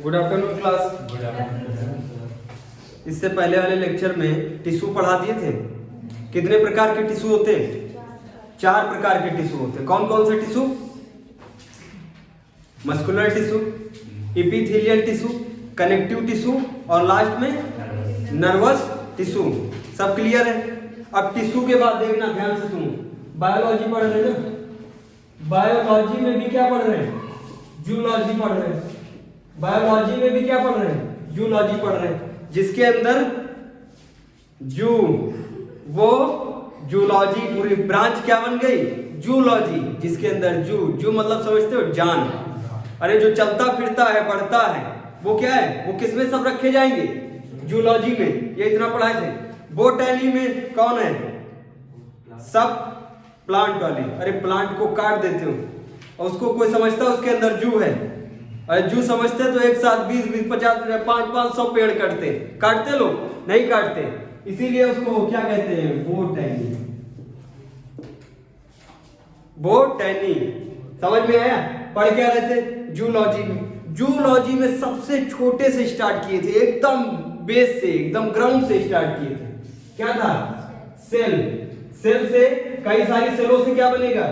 Good afternoon class. Good afternoon. इससे पहले वाले लेक्चर में टिश्यू पढ़ा दिए थे। कितने प्रकार के टिश्यू होते हैं? 4 प्रकार के टिश्यू होते हैं। कौन कौन से tissue? Muscular tissue, epithelial tissue, connective tissue और लास्ट में नर्वस टिश्यू। सब क्लियर है? अब टिश्यू के बाद देखना, ध्यान से सुनो। बायोलॉजी पढ़ रहे हैं ना? बायोलॉजी में भी क्या पढ़ रहे हैं? जूलॉजी पढ़ रहे हैं। बायोलॉजी में भी क्या पढ़ रहे हैं? जूलॉजी पढ़ रहे हैं, जिसके अंदर जू, वो जूलॉजी पूरी ब्रांच क्या बन गई? जूलॉजी, जिसके अंदर जू मतलब समझते हो? जान। अरे जो चलता फिरता है, बढ़ता है, वो क्या है? वो किसमें सब रखे जाएंगे? जूलॉजी में। ये इतना पढ़ाए थे। बोटैनी में कौन है? सब प्लांट वाली। अरे प्लांट को काट देते हो और उसको कोई समझता है उसके अंदर जू है। अरे जू समझते तो एक साथ 20, 50, 500 पेड़ काटते लोग? नहीं काटते। इसीलिए उसको क्या कहते हैं? बोटैनी। बोटैनी समझ में आया? पढ़ क्या रहे थे? जूलॉजी में। जूलॉजी में सबसे छोटे से स्टार्ट किए थे, एकदम बेस से, एकदम ग्राउंड से स्टार्ट किए थे। क्या था? सेल। सेल से कई सारी सेलों से क्या बनेगा?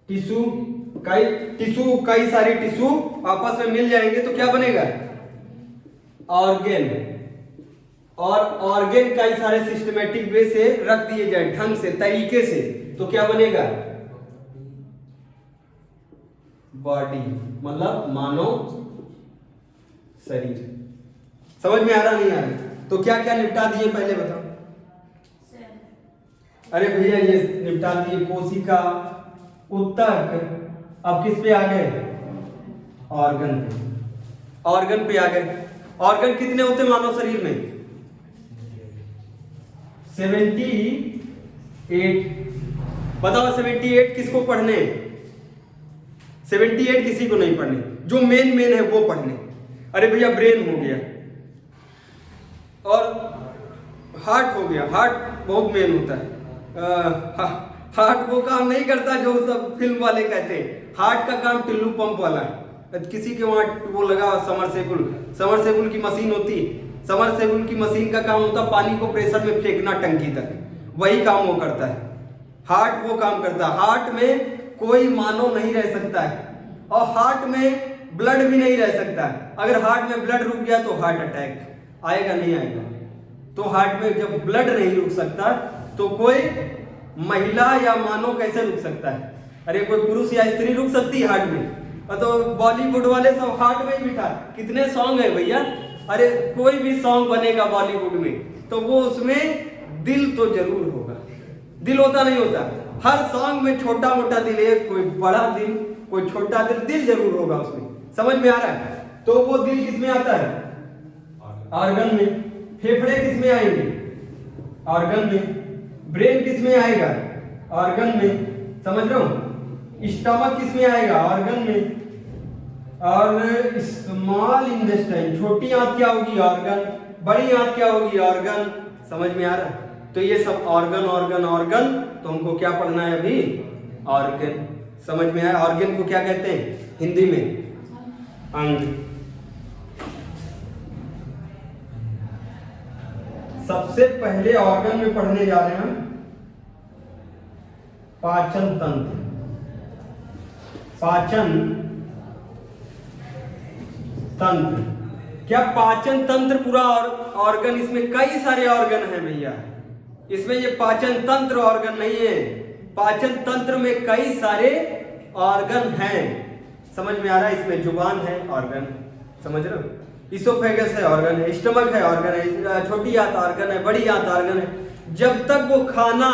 टिश्यू। कई सारे टिश्यू आपस में मिल जाएंगे तो क्या बनेगा? ऑर्गेन। और ऑर्गेन कई सारे सिस्टमेटिक वे से रख दिए जाए, ढंग से, तरीके से, तो क्या बनेगा? बॉडी, मतलब मानव शरीर। समझ में आ रहा नहीं आ रहा? तो क्या क्या निपटा दिए पहले बताओ। अरे भैया ये निपटा दिए कोशिका, उत्तक। अब किस पे आ गए? ऑर्गन पे। ऑर्गन पे आ गए। ऑर्गन कितने होते हैं मानव शरीर में? 78। बताओ 78 किसको पढ़ने? 78 किसी को नहीं पढ़ने, जो मेन है वो पढ़ने। अरे भैया ब्रेन हो गया और हार्ट हो गया। हार्ट बहुत मेन होता है। हार्ट वो काम नहीं करता जो सब फिल्म वाले कहते हैं। हार्ट का काम टिल्लू पंप वाला है। किसी के वहां वो लगा समरसेबुल की मशीन होती। समरसेबुल की मशीन का काम होता पानी को प्रेशर में फेंकना टंकी तक, वही काम वो करता है। हार्ट वो काम करता है। हार्ट में कोई मानव नहीं रह सकता है और हार्ट में ब्लड भी नहीं रह सकता है। अगर हार्ट में ब्लड रुक गया तो हार्ट अटैक आएगा, नहीं आएगा? तो हार्ट में जब ब्लड नहीं रुक सकता तो कोई महिला या मानव कैसे रुक सकता है? अरे कोई पुरुष या स्त्री रुक सकती है हार्ट में? तो बॉलीवुड वाले सब हार्ट में ही बिठा। कितने सॉन्ग है भैया? अरे कोई भी सॉन्ग बनेगा बॉलीवुड में तो वो उसमें दिल तो जरूर होगा। दिल होता नहीं होता? हर सॉन्ग में छोटा मोटा दिल है, कोई बड़ा दिल, कोई छोटा दिल, दिल जरूर होगा उसमें। समझ में आ रहा है? तो वो दिल किसमें आता है? ऑर्गन में। फेफड़े किसमें आएंगे? ऑर्गन में। ब्रेन किसमें आएगा? ऑर्गन में। समझ रहे हो? स्टमक किसमें आएगा? ऑर्गन में। और स्मॉल इंटेस्टाइन, छोटी आंत क्या होगी? ऑर्गन। बड़ी आंत क्या होगी? ऑर्गन। समझ में आ रहा है? तो ये सब ऑर्गन ऑर्गन ऑर्गन। तो हमको क्या पढ़ना है अभी? ऑर्गन। समझ में आया? ऑर्गन को क्या कहते हैं हिंदी में? अंग। सबसे पहले ऑर्गन में पढ़ने जा रहे हैं हम पाचन तंत्र। पाचन तंत्र। क्या पाचन तंत्र पूरा ऑर्गन? इसमें कई सारे ऑर्गन हैं भैया। इसमें ये पाचन तंत्र ऑर्गन नहीं है। पाचन तंत्र में कई सारे ऑर्गन हैं। समझ में आ रहा है? इसमें जुबान है, ऑर्गन। समझ रहे हो? इसोफेगस है, ऑर्गन है। स्टमक है, ऑर्गन है। छोटी आंत ऑर्गन है, बड़ी आंत ऑर्गन है। जब तक वो खाना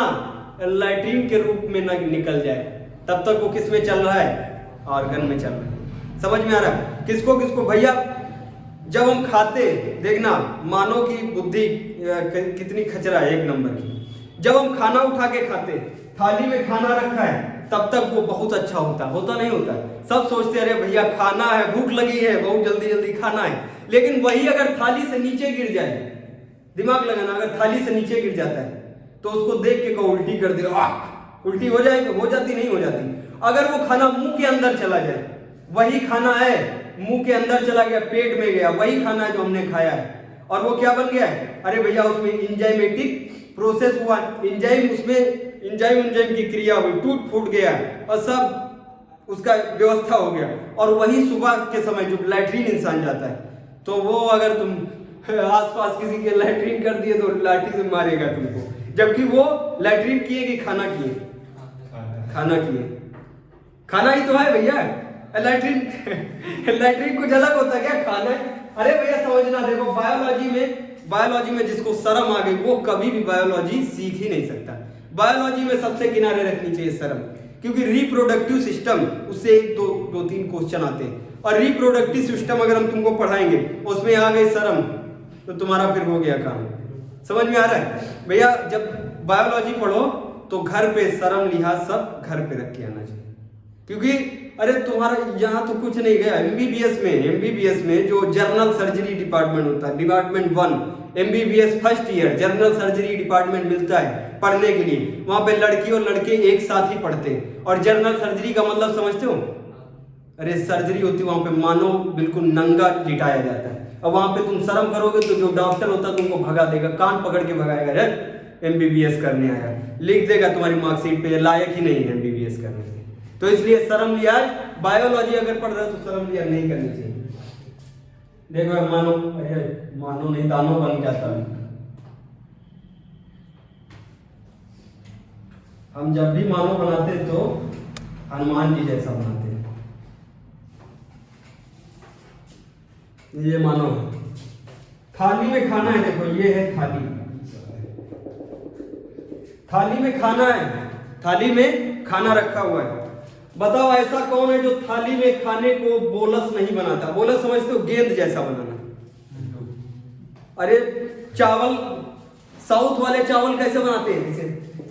लैट्रिन के रूप में न निकल जाए तब तक वो किस में चल रहा है? ऑर्गन में चल रहा है। समझ में आ रहा है? किसको किसको भैया? जब हम खाते, देखना मानव की बुद्धि कितनी खचरा है, एक नंबर की। जब हम खाना उठा के खाते, थाली में खाना रखा है, तब तक वो बहुत अच्छा होता नहीं होता? सब सोचते अरे भैया खाना है, भूख लगी है, बहुत जल्दी जल्दी खाना है। लेकिन वही अगर थाली से नीचे गिर जाए, दिमाग लगाना, अगर थाली से नीचे गिर जाता है तो उसको देख के कहो उल्टी कर दे, उल्टी हो जाएगी? हो जाती नहीं हो जाती? अगर वो खाना मुंह के अंदर चला जाए, वही खाना है, मुंह के अंदर चला गया, पेट में गया, वही खाना है जो हमने खाया है। और वो क्या बन गया है? अरे भैया उसमें इंजाइमेटिक प्रोसेस हुआ, इंजाइम उसमें इंजाइम की क्रिया हुई, टूट फूट गया और सब उसका व्यवस्था हो गया। और वही सुबह के समय जो लैट्रीन इंसान जाता है, तो वो अगर तुम आसपास किसी के लैट्रीन कर दिए तो लाठी से मारेगा तुमको, जबकि वो लैट्रीन किए कि खाना किए? खाना किए, खाना ही तो है भैया। लैट्रीन कुछ अलग होता है क्या? खाना है। अरे भैया समझना, देखो बायोलॉजी में जिसको शर्म आ गई वो कभी भी बायोलॉजी सीख ही नहीं सकता। बायोलॉजी में सबसे किनारे रखनी चाहिए शर्म, क्योंकि रिप्रोडक्टिव सिस्टम उससे दो तीन क्वेश्चन आते हैं, और रिप्रोडक्टिव सिस्टम अगर हम तुमको पढ़ाएंगे उसमें आ गई शर्म तो तुम्हारा फिर हो गया काम। समझ में आ रहा है भैया? जब बायोलॉजी पढ़ो तो घर पे शर्म लिहाज सब घर पे रख के आना चाहिए, क्योंकि अरे तुम्हारा यहाँ तो कुछ नहीं गया। एमबीबीएस में जो जनरल सर्जरी डिपार्टमेंट होता है, department 1 MBBS first year general surgery department मिलता है पढ़ने के लिए। वहां पे लड़की और लड़के एक साथ ही पढ़ते हैं। और जनरल सर्जरी का मतलब समझते हो? अरे सर्जरी होती है वहां पे मानव बिल्कुल नंगा लिटाया जाता है। अब वहां पे तुम शर्म करोगे तो जो डॉक्टर होता है तुमको भगा देगा, कान पकड़ के भगाएगा, यार एमबीबीएस करने आया, लिख देगा तुम्हारी मार्कशीट पे लायक ही नहीं है एमबीबीएस करने के। तो इसलिए शर्म लिहाज बायोलॉजी अगर पढ़ रहे हो तो शर्म लिहाज नहीं करनी चाहिए। देखो मानो नहीं दानो बन जाता है। हम जब भी मानो बनाते हैं तो हनुमान जी जैसा बनाते हैं। ये मानो थाली में खाना है, देखो ये है थाली, थाली में खाना है, थाली में खाना रखा हुआ है। बताओ ऐसा कौन है जो थाली में खाने को बोलस नहीं बनाता? बोलस समझते हो? गेंद जैसा बनाना। अरे चावल, साउथ वाले चावल कैसे बनाते हैं?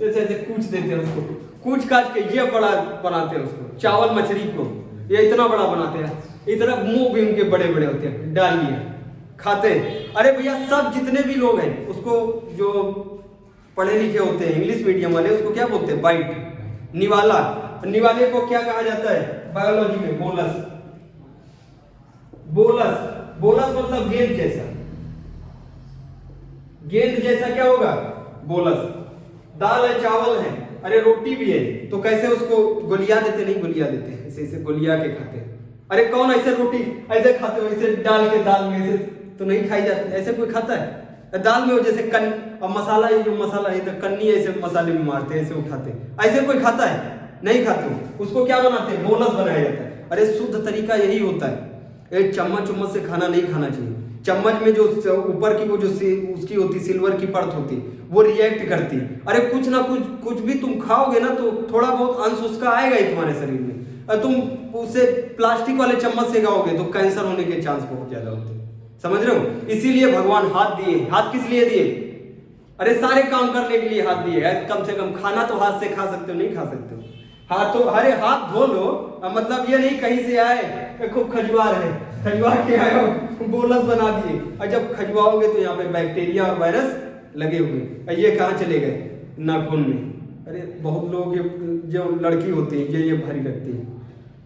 ऐसे ऐसे कूच देते हैं उसको, कूच काट के ये बड़ा बनाते हैं उसको, चावल मछली को ये इतना बड़ा बनाते हैं, इतना मुंह भी उनके बड़े बड़े होते हैं, डालिए खाते हैं। अरे भैया सब जितने भी लोग हैं उसको, जो पढ़े लिखे होते हैं इंग्लिश मीडियम वाले, उसको क्या बोलते हैं? बाइट, निवाला। निवाले को क्या कहा जाता है बायोलॉजी में? बोलस। बोलस, बोलस मतलब गेंद जैसा। गेंद जैसा क्या होगा? बोलस। दाल है, चावल है, अरे रोटी भी है, तो कैसे उसको गोलिया देते? नहीं गोलिया देते, ऐसे ऐसे गोलिया के खाते हैं। अरे कौन ऐसे रोटी ऐसे खाते हो? ऐसे डाल के दाल में ऐसे तो नहीं खाई जाती, ऐसे कोई खाता है? दाल में जैसे मसाला, ये जो मसाला है तो कन्नी ऐसे मसाले में मारते हैं, ऐसे उठाते हैं, ऐसे कोई खाता है? नहीं खाते। उसको क्या बनाते हैं? बोलस बनाया जाता है। अरे शुद्ध तरीका यही होता है। एक चम्मच से खाना नहीं खाना चाहिए। चम्मच में जो ऊपर की वो जो उसकी होती सिल्वर की परत होती वो रिएक्ट करती। अरे कुछ ना कुछ भी तुम खाओगे ना तो थोड़ा बहुत अंश उसका आएगा ही तुम्हारे शरीर में। तुम उसे प्लास्टिक वाले चम्मच से खाओगे तो कैंसर होने के चांस बहुत ज्यादा होते हैं। समझ रहे हो? इसीलिए भगवान हाथ दिए। हाथ किस लिए दिए? अरे सारे काम करने के लिए हाथ दिए। कम से कम खाना तो हाथ से खा सकते हो, नहीं खा सकते हो? हाथ तो, अरे हाथ धो लो, मतलब ये नहीं कहीं से आए खूब खजुआर है, खजुआ के आए हो बोलस बना दिए, और जब खजुआओगे तो यहाँ पे बैक्टीरिया और वायरस लगे हुए। ये कहाँ चले गए? नाखून में। अरे बहुत लोग जो लड़की होती है ये भारी रखती है,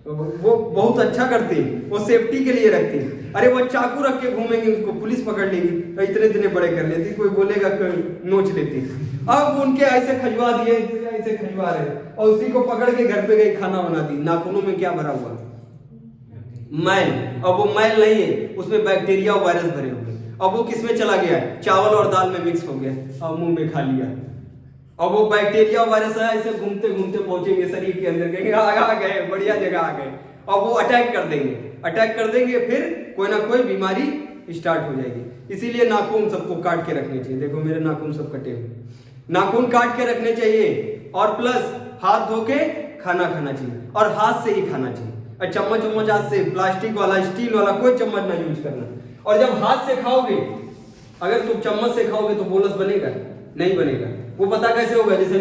वो बहुत अच्छा करते हैं, वो सेफ्टी के लिए रखते हैं। अरे वो चाकू रख के घूमेंगे, उसको पुलिस पकड़ लेगी तो इतने बड़े कर लेती, कोई बोलेगा नोच लेती। अब उनके ऐसे खजवा दिए, ऐसे खजवा रहे, और उसी को पकड़ के घर पे गई खाना बना दी। नाखूनों में क्या भरा हुआ? मैल। अब वो मैल नहीं है, उसमें बैक्टीरिया और वायरस भरे हुए। अब वो किस में चला गया? चावल और दाल में मिक्स हो गया और मुंह में खा लिया। अब वो बैक्टीरिया और वायरस है, ऐसे घूमते घूमते पहुंचेंगे शरीर के अंदर, कहेंगे आ गए, बढ़िया जगह आ गए। अब वो अटैक कर देंगे, फिर कोई ना कोई बीमारी स्टार्ट हो जाएगी। इसीलिए नाखून सबको काट के रखने चाहिए। देखो मेरे नाखून सब कटे हुए, नाखून काट के रखने चाहिए। और प्लस हाथ धो के खाना खाना चाहिए, और हाथ से ही खाना चाहिए। और चम्मच उम्मच हाथ से, प्लास्टिक वाला, स्टील वाला कोई चम्मच ना यूज करना। और जब हाथ से खाओगे, अगर तुम चम्मच से खाओगे तो बोलस बनेगा? नहीं बनेगा। वो पता कैसे होगा? जैसे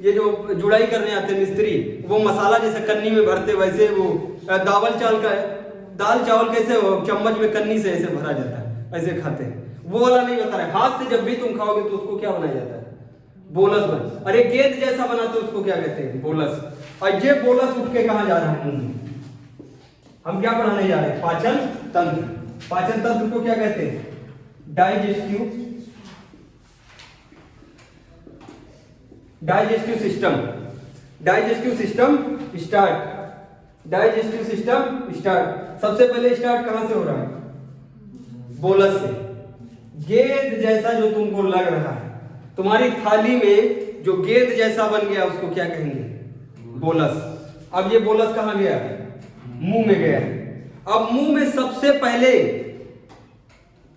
ये जो जुड़ाई करने आते हैं मिस्त्री, वो मसाला जैसे कन्नी में भरते, वैसे वो दाल चावल कैसे हो चम्मच में कन्नी से ऐसे भरा जाता है, ऐसे खाते हैं। वो वाला नहीं बता रहे। हाथ से जब भी तुम खाओगे तो उसको क्या बनाया जाता है? बोलस बन। अरे गेंद जैसा बनाते उसको क्या कहते हैं? बोलस। और ये बोलस उठ के कहाँ जा रहा है? मुंह में। हम क्या पढ़ाने जा रहे हैं? पाचन तंत्र। पाचन तंत्र को क्या कहते हैं? Digestive system. Digestive system start. Digestive system start. सबसे पहले स्टार्ट कहां से हो रहा है? बोलस से। गेंद जैसा जो तुमको लग रहा है, तुम्हारी थाली में जो गेंद जैसा बन गया उसको क्या कहेंगे? बोलस। अब ये बोलस कहां गया? मुंह में गया। अब मुंह में सबसे पहले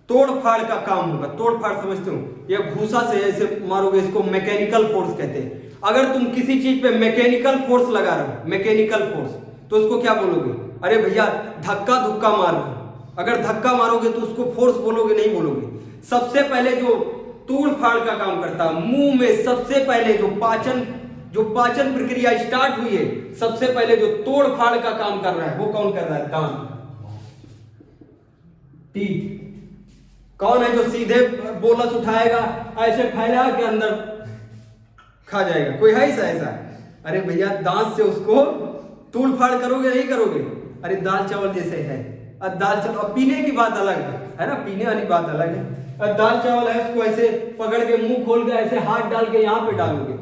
तोड़ फाड़ का काम होगा। तोड़ फाड़ समझते हो? ये घूसा से ऐसे मारोगे, इसको मैकेनिकल फोर्स कहते हैं। अगर तुम किसी चीज पे मैकेनिकल फोर्स लगा रहे हो, मैकेनिकल फोर्स, तो उसको क्या बोलोगे? अरे भैया धक्का धुक्का मार रहे हो। अगर धक्का मारोगे तो उसको फोर्स बोलोगे? नहीं बोलोगे। सबसे पहले जो तोड़ फाड़ का काम करता है, मुंह में सबसे पहले जो पाचन प्रक्रिया स्टार्ट हुई है, सबसे पहले जो तोड़ फाड़ का काम कर रहा है वो कौन कर रहा है? दांत, टीथ। कौन है जो सीधे बोलस उठाएगा, ऐसे फैला के अंदर खा जाएगा? कोई है ऐसा? अरे भैया दांत से उसको तोड़ फाड़ करोगे? नहीं करोगे। अरे दाल चावल जैसे है। अब दाल चावल, पीने की बात अलग है ना, पीने वाली बात अलग है। अब दाल चावल है, उसको ऐसे पकड़ के मुंह खोल के ऐसे हाथ डाल के यहाँ पे डालोगे,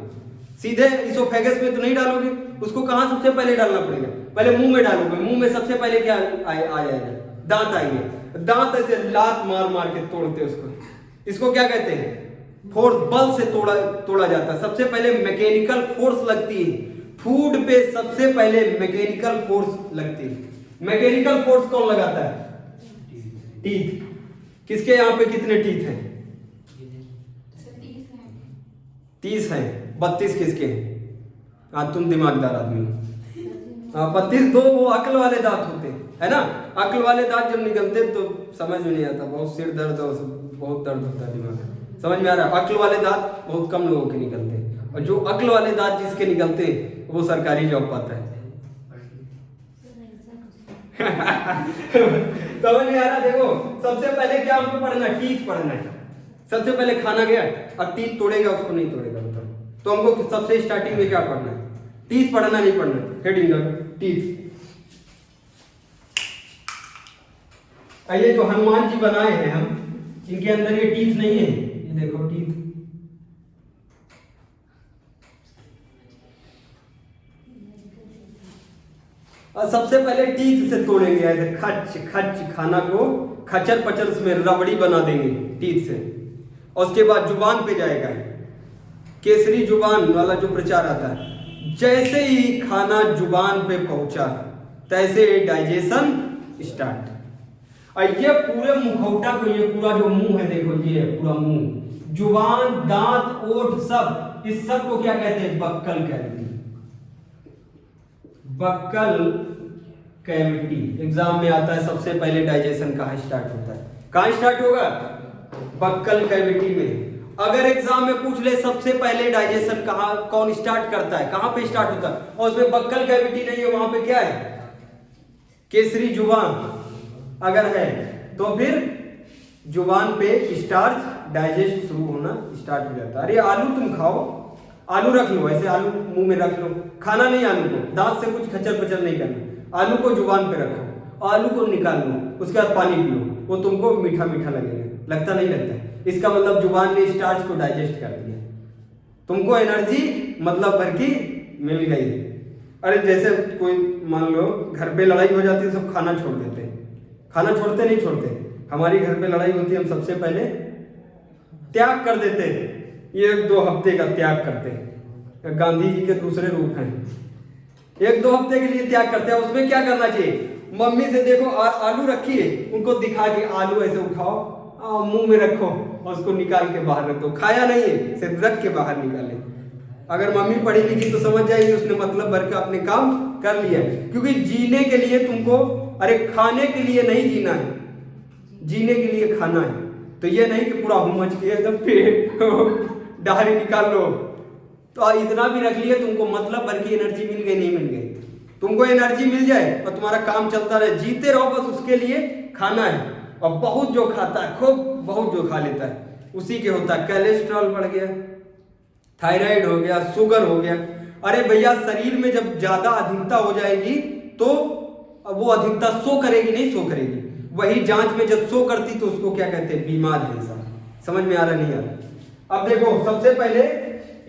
सीधे इसोफेगस में तो नहीं डालोगे। उसको कहां सबसे पहले डालना पड़ेगा? पहले मुंह में डालोगे। मुंह में सबसे पहले क्या आ जाएगा? दांत आएंगे। दांत ऐसे लात मार मार के तोड़ते उसको। इसको क्या कहते हैं? फोर्स, बल से तोड़ा जाता है। सबसे पहले मैकेनिकल फोर्स लगती है फूड पे। सबसे पहले मैकेनिकल फोर्स लगती है। मैकेनिकल फोर्स कौन लगाता है? टीथ। किसके यहाँ पे कितने टीथ हैं? 30 हैं। 32 किसके? हाँ तुम दिमागदार आदमी हो। हाँ 32 तो वो अक्ल वाले दांत होते है ना। अक्ल वाले दांत जब निकलते तो समझ में नहीं आता, बहुत सिर दर्द हो, बहुत दर्द होता है दिमाग में। समझ में आ रहा है? अक्ल वाले दांत बहुत कम लोगों के निकलते हैं, और जो अक्ल वाले दांत जिसके निकलते हैं वो सरकारी जॉब पाता है। समझ में आ रहा? देखो सबसे पहले क्या हमको पढ़ना? टीथ पढ़ना है। सबसे पहले खाना गया, अब टीथ तोड़ेगा उसको नहीं तोड़ेगा बताओ? तो हमको सबसे स्टार्टिंग में क्या पढ़ना है? टीथ पढ़ना नहीं पढ़ना? Heading teeth. ये जो हनुमान जी बनाए हैं हम, इनके अंदर ये टीथ नहीं है। ये देखो टीथ। और सबसे पहले टीथ से तोड़ेंगे ऐसे खच खच, खाना को खचर पचर उसमें रबड़ी बना देंगे टीथ से। और उसके बाद जुबान पे जाएगा, केसरी जुबान वाला जो प्रचार आता है। जैसे ही खाना जुबान पे पहुंचा तैसे डाइजेशन स्टार्ट। और ये पूरे मुखौटा को, ये पूरा जो मुंह है देखो, ये पूरा मुंह, जुबान, दांत, ओठ, सब, इस सब को क्या कहते हैं? Buccal cavity. Buccal cavity exam में आता है। सबसे पहले डाइजेशन कहाँ स्टार्ट होता है? कहाँ स्टार्ट होगा? बक्कल कैविटी में। अगर एग्जाम में पूछ ले सबसे पहले डाइजेशन कहाँ, कौन स्टार्ट करता है, कहाँ पे स्टार्ट होता है, और उसमें बक्कल कैविटी नहीं है, वहां पे क्या है? केसरी जुबान। अगर है तो फिर जुबान पे स्टार्च डाइजेस्ट शुरू होना स्टार्ट हो जाता है। अरे आलू तुम खाओ, आलू रख लो, ऐसे आलू मुंह में रख लो, खाना नहीं आलू को, दांत से कुछ खचर पचर नहीं करना, आलू को जुबान पे रखो, आलू को निकाल लो, उसके बाद पानी पियो, वो तुमको मीठा मीठा लगेगा। लगता नहीं लगता? इसका मतलब जुबान ने स्टार्च को डाइजेस्ट कर दिया, तुमको एनर्जी मतलब भर की मिल गई। अरे जैसे कोई मान लो घर पे लड़ाई हो जाती है, सब खाना छोड़ देते हैं। खाना छोड़ते नहीं छोड़ते? हमारी घर पे लड़ाई होती है, हम सबसे पहले त्याग कर देते हैं। 1-2 हफ्ते का त्याग करते हैं। गांधी जी के दूसरे रूप हैं। 1-2 हफ्ते के लिए त्याग करते हैं। उसमें क्या करना चाहिए? मम्मी से देखो आलू रखी है, उनको दिखा के आलू ऐसे उठाओ, मुंह में रखो और उसको निकाल के बाहर रख दो। खाया नहीं है, सिर्फ रख के बाहर निकाले। अगर मम्मी पढ़ी लिखी तो समझ जाएगी उसने मतलब भर के अपने काम कर लिया। क्योंकि जीने के लिए तुमको, अरे खाने के लिए नहीं जीना है, जीने के लिए खाना है। तो ये नहीं कि पूरा हुमच के एकदम पेट डाली निकाल लो, तो इतना भी रख लिए, तुमको मतलब भर की एनर्जी मिल गई नहीं मिल गई? तुमको एनर्जी मिल जाए और तुम्हारा काम चलता रहे, जीते रहो, बस उसके लिए खाना है। और बहुत जो खाता है, खूब बहुत जो खा लेता है, उसी के होता है कोलेस्ट्रॉल बढ़ गया, थायराइड हो गया, शुगर हो गया। अरे भैया शरीर में जब ज्यादा अधिकता हो जाएगी तो अब वो अधिकता शो करेगी नहीं, शो करेगी। वही जांच में जब शो करती तो उसको क्या कहते हैं, बीमार है इंसान। समझ में आ रहा नहीं आ रहा? अब देखो सबसे पहले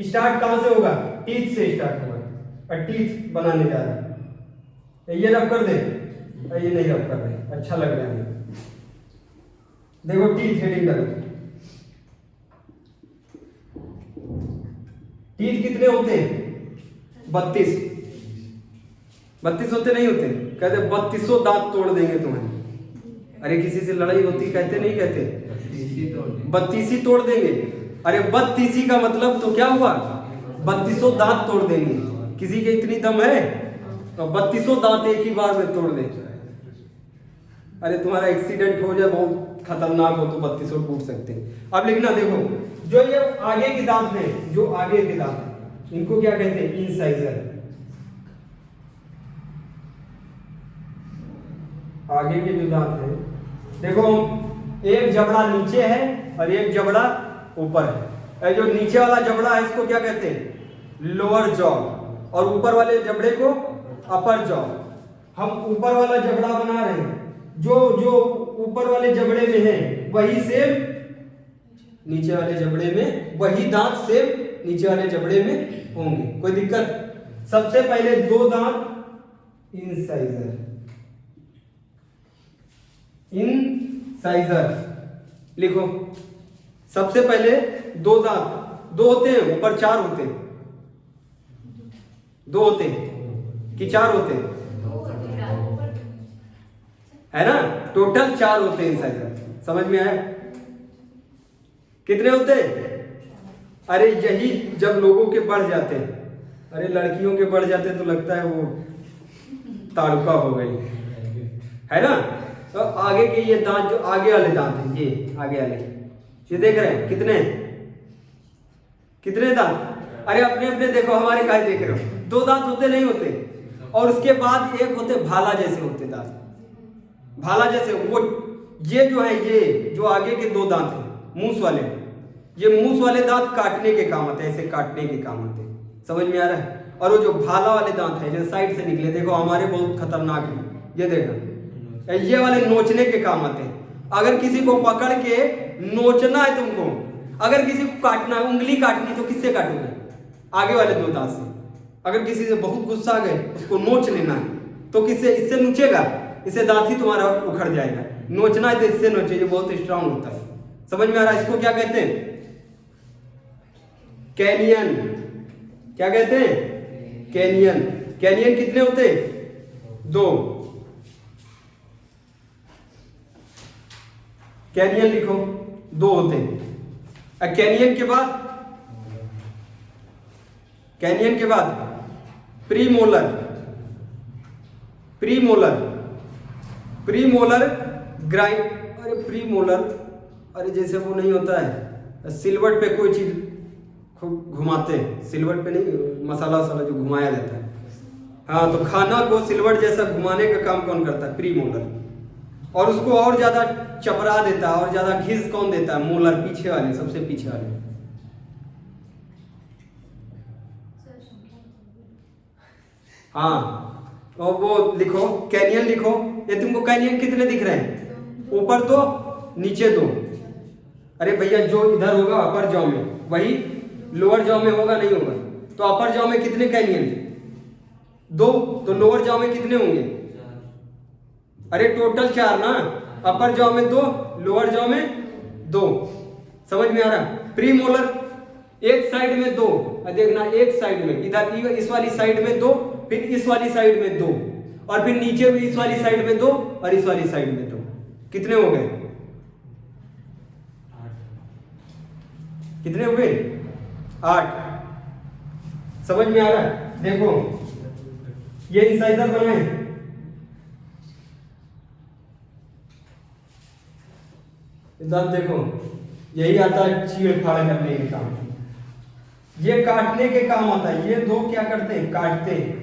स्टार्ट कहां से होगा, टीथ से स्टार्ट होगा, और टीथ बनाने जा रहा है। ये रब कर दे, ये नहीं रब कर रहे, अच्छा लग रहा है। देखो टीथ हेडिंग करो। टीथ कितने होते हैं, 32। 32 होते नहीं होते? कहते 3200 दांत तोड़ देंगे तुम्हें। अरे किसी से लड़ाई होती कहते नहीं कहते, 32 तोड़ देंगे। अरे 32 का मतलब तो क्या हुआ, 3200 दांत तोड़ देंगे। किसी के इतनी दम है तो 3200 दांत एक ही बार में तोड़ दे। अरे तुम्हारा एक्सीडेंट हो जाए बहुत खतरनाक हो तो 3200 टूट सकते हैं। अब लिखना देखो, जो ये आगे के दांत है, जो आगे के दांत है, इनको क्या कहते हैं, इंसाइजर। आगे के जो दांत है, देखो एक जबड़ा नीचे है और एक जबड़ा ऊपर है। जो नीचे वाला जबड़ा है इसको क्या कहते हैं, लोअर जॉ, और ऊपर वाले जबड़े को अपर जॉ। हम ऊपर वाला जबड़ा बना रहे हैं, जो जो ऊपर वाले जबड़े में है वही सेम नीचे वाले जबड़े में, वही दांत सेम नीचे वाले जबड़े में होंगे। कोई दिक्कत? सबसे पहले दो दांत इंसाइजर, इंसाइजर लिखो। सबसे पहले दो दांत, दो होते हैं ऊपर, चार होते हैं, दो होते हैं कि चार होते हैं, है ना? टोटल 4 होते हैं इंसाइजर। समझ में आया? कितने होते हैं? अरे यही जब लोगों के बढ़ जाते हैं, अरे लड़कियों के बढ़ जाते हैं तो लगता है वो ताड़ुका हो गई, है ना? तो आगे के ये दांत, जो आगे वाले दांत हैं, ये आगे वाले, ये देख रहे हैं कितने कितने दांत? अरे अपने अपने देखो, हमारे काहे देख रहे हो? 2 दांत होते नहीं होते? और उसके बाद एक होते भाला जैसे होते दांत, भाला जैसे। वो ये जो है, ये जो आगे के 2 दांत हैं मूस वाले, ये मूस वाले दांत काटने के काम आते हैं, ऐसे काटने के काम आते हैं। समझ में आ रहा है? और वो जो भाला वाले दांत है जो साइड से निकले, देखो हमारे बहुत खतरनाक है, ये देखो, ये वाले नोचने के काम आते हैं। अगर किसी को पकड़ के नोचना है तुमको, अगर किसी को काटना है, उंगली काटनी, तो किससे काटोगे? आगे वाले 2 दांत से। अगर किसी से बहुत गुस्सा आ गए, उसको नोच लेना है, तो किससे? इससे नोचेगा, इससे दांत ही तुम्हारा उखड़ जाएगा। नोचना है तो इससे नोचे, ये बहुत स्ट्रांग होता है। समझ में आ रहा है? इसको क्या कहते हैं? कैनियन। क्या कहते हैं? कैनियन। कैनियन कितने होते हैं? 2। कैनियन लिखो, 2 होते हैं। कैनियन के बाद, कैनियन के बाद प्रीमोलर। प्रीमोलर, प्रीमोलर ग्राइंड, अरे प्रीमोलर, अरे जैसे वो नहीं होता है सिलवट पे कोई चीज घुमाते हैं, सिलवट पे नहीं, मसाला वसाला जो घुमाया जाता है, हाँ, तो खाना को सिलवट जैसा घुमाने का काम कौन करता है? प्रीमोलर। और उसको और ज्यादा चपरा देता है, और ज्यादा घिस कौन देता है? मोलर, पीछे वाले, सबसे पीछे वाले। हाँ, और वो लिखो, कैनियन लिखो। ये तुमको कैनियन कितने दिख रहे हैं? ऊपर 2, नीचे 2। अरे भैया, जो इधर होगा अपर जॉ में, वही लोअर जॉ में होगा नहीं होगा? तो अपर जॉ में कितने कैनियन? 2। तो लोअर जॉ में कितने होंगे? अरे टोटल 4 ना। अपर जॉ में 2, लोअर जॉ में 2। समझ में आ रहा? प्रीमोलर एक साइड में 2, देखना एक साइड में, इधर इस वाली साइड में 2, फिर इस वाली साइड में 2, और फिर नीचे भी इस वाली साइड में 2, और इस वाली साइड में 2। कितने हो गए? कितने हो गए? 8। समझ में आ रहा है? देखो ये इंसाइजर बनाए, दांत देखो, यही आता है चीड़ फाड़ करने के काम, ये काटने के काम आता है। ये 2 क्या करते हैं? काटते हैं।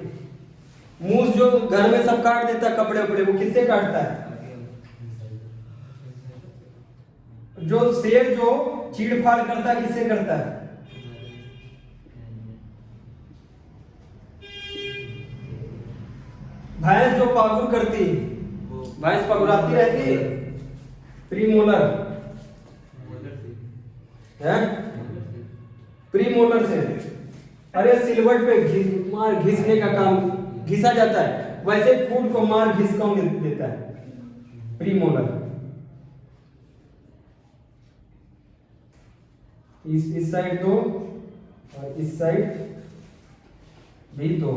मूस जो घर में सब काट देता है कपड़े वपड़े, वो किससे काटता है? जो शेर जो चीड़ फाड़ करता है, किससे करता है? भैंस जो पागुर करती, भैंस पगुराती रहती, प्रीमोलर है, प्रीमोलर से। अरे सिलवट पे मार घिसने का काम, घिसा जाता है, वैसे फूड को मार घिस कौन देता है? प्रीमोलर। इस साइड दो और इस साइड भी दो।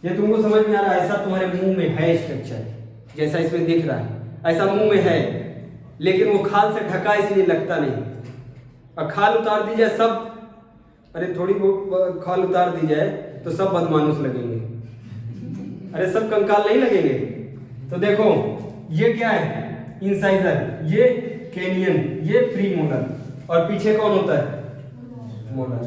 ये तुमको समझ में आ रहा है? ऐसा तुम्हारे मुंह में है स्ट्रक्चर, जैसा इसमें दिख रहा है, ऐसा मुंह में है, लेकिन वो खाल से ढका इसलिए लगता नहीं। और खाल उतार दी जाए सब, अरे थोड़ी बहुत खाल उतार दी जाए तो सब बदमानुस लगेंगे, अरे सब कंकाल नहीं लगेंगे। तो देखो ये क्या है? इंसाइजर, ये कैनियन, ये प्रीमोलर, और पीछे कौन होता है? मोलर।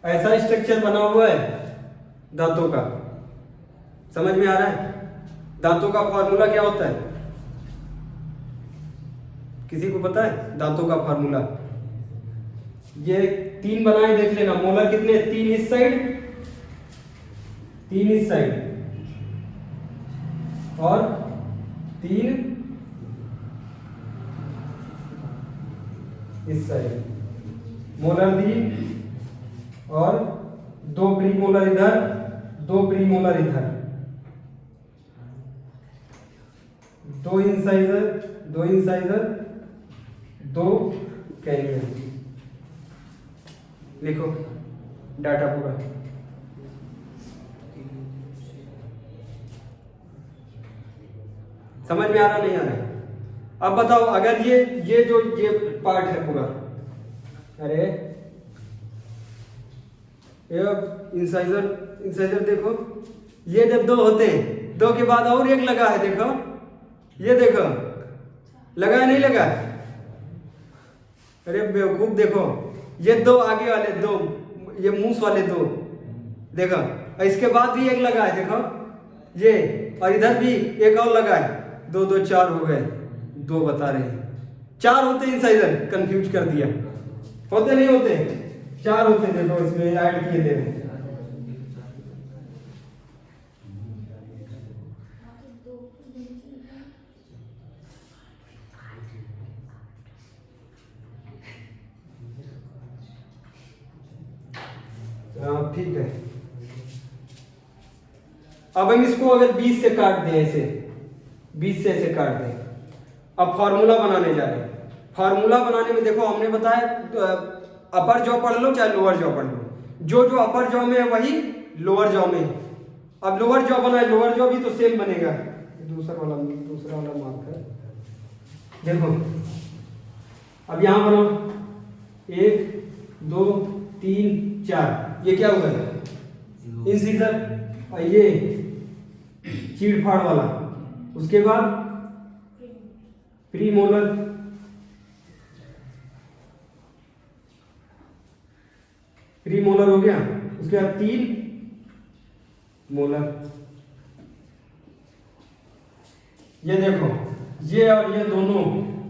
ऐसा स्ट्रक्चर बना हुआ है दांतों का, समझ में आ रहा है? दांतों का फॉर्मूला क्या होता है? किसी को पता है दांतों का फॉर्मूला? ये 3 बनाए देख लेना। मोलर कितने? 3 इस साइड, 3 इस साइड और 3 इस साइड। मोलर 3 और 2 प्रीमोलर इधर, 2 प्रीमोलर इधर, 2 इंसाइजर, 2 इंसाइजर, 2 कैनियन। लिखो डाटा पूरा। समझ में आ रहा नहीं आ रहा? अब बताओ, अगर ये जो ये पार्ट है पूरा, अरे ये इंसाइजर देखो, ये जब 2 होते हैं, 2 के बाद और एक लगा है, देखो ये देखो, लगा है नहीं लगा? अरे बेवकूफ, देखो ये 2 आगे वाले 2, ये मूस वाले 2 देखो, और इसके बाद भी एक लगा है, देखो ये, और इधर भी एक और लगा है, 2 2 4 हो गए, 2 बता रहे हैं। 4 होते इंसाइजर, कंफ्यूज कर दिया। होते नहीं होते? 4 होते, देखो इसमें ऐड किए दे रहे हैं। ठीक है, अब हम इसको अगर 20 से काट दें, ऐसे 20 से ऐसे काट दें। अब फॉर्मूला बनाने जा रहे हैं। फॉर्मूला बनाने में देखो हमने बताया, अपर जॉ पढ़ लो चाहे लोअर जॉ पढ़ लो, जो अपर जॉ में है वही लोअर जॉ में है। अब लोअर जॉ बनाए, लोअर जॉ भी तो सेम बनेगा। दूसरा वाला मार्क है, देखो अब यहां बनाओ, 1 2 3 4, ये क्या हुआ है? इंसिजर, और ये चीड़-फाड़ वाला, उसके बाद प्रीमोलर, प्रीमोलर हो गया, उसके बाद 3 मोलर। ये देखो, ये और ये दोनों,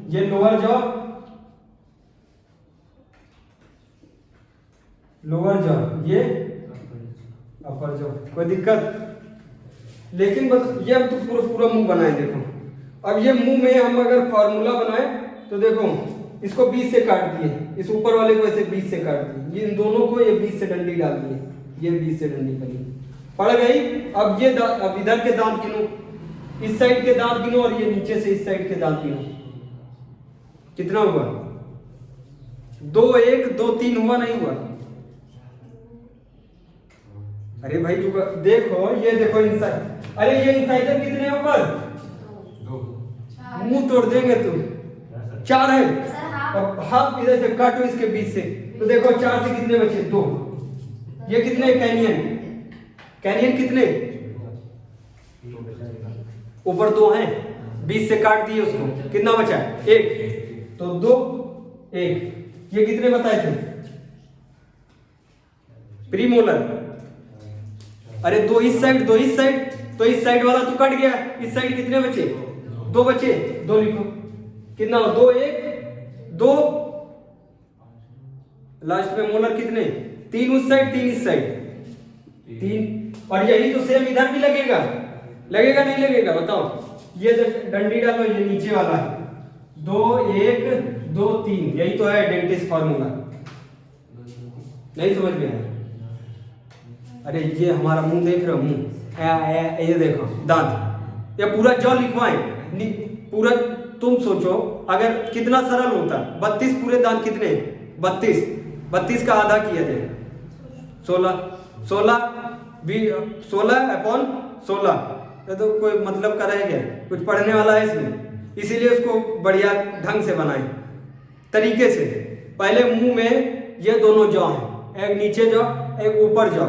ये लोअर जॉ, लोअर जॉ, ये अपर जॉ। कोई दिक्कत? लेकिन बस ये अब तो पूरा मुंह बनाए। देखो अब ये मुंह में हम अगर फॉर्मूला बनाए तो देखो, इसको 20 से काट दिए, इस ऊपर वाले को ऐसे 20 से काट दिए, ये इन दोनों को ये 20 से डंडी डाल दिए, ये 20 से डंडी करी, पड़ गई। अब ये अब इधर के दांत गिनो, इस साइड के दांत गिनो, और ये नीचे से इस साइड के दांत गिनो, कितना हुआ? 2 1 2 3 हुआ, नहीं हुआ? अरे भाई तू देखो, ये देखो इंसाइड, अरे ये इंसाइजर कितने हैं ऊपर? 2, मुंह तोड़ देंगे तुम। 4 है, अब हाथ इधर से काटो इसके बीच से, तो देखो 4 से कितने बचे? 2। ये कितने कैनियन? कैनियन कितने? ऊपर 2 हैं, 20 से काट दिए उसको, कितना बचा? 1, तो 2 1। ये कितने बताए थे? प्रीमोलर। अरे 2 इस साइड, 2 इस साइड, तो इस साइड वाला तो कट गया, इस साइड कितने बचे? दो बचे, दो लिखो, कितना हो, 2 1 2, लास्ट में मोलर कितने, 3 उस साइड 3 इस साइड, 3। और यही तो सेम इधर भी लगेगा, लगेगा नहीं लगेगा बताओ। ये डंडी डालो, ये नीचे वाला है, 2 1 2 3, यही तो है डेंटिस्ट फार्मूला। नहीं समझ में आया? अरे ये हमारा मुंह देख रहे हो, मुंह, ये देखो दांत, ये पूरा जॉ लिखवाएं पूरा। तुम सोचो अगर कितना सरल होता, 32 पूरे दांत कितने, 32 का आधा किया जाए 16, 16 तो कोई मतलब का रह गया, कुछ पढ़ने वाला है इसमें, इसीलिए उसको बढ़िया ढंग से बनाए तरीके से। पहले मुंह में ये दोनों जॉ हैं, एक नीचे जॉ एक ऊपर जॉ,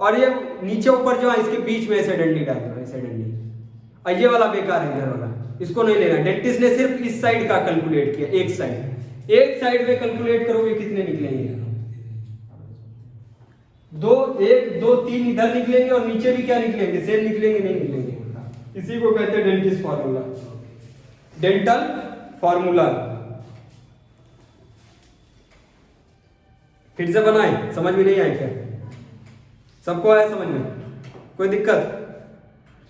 और ये नीचे ऊपर जॉ, इसके बीच में ऐसे डंडी डाल दो, ऐसे डंडी। और ये वाला बेकार है, इधर वाला, इसको नहीं लेना। डेंटिस्ट ने सिर्फ इस साइड का कैलकुलेट किया, एक साइड में कैलकुलेट करोगे कितने निकलेंगे, 2 1 2 3 इधर निकलेंगे, और नीचे भी क्या निकलेंगे, सेम निकलेंगे नहीं निकलेंगे। इसी को कहते हैं डेंटिस्ट फार्मूला, डेंटल फार्मूला। फिर से बनाए, समझ में नहीं आया क्या? सबको आया समझ में? कोई दिक्कत?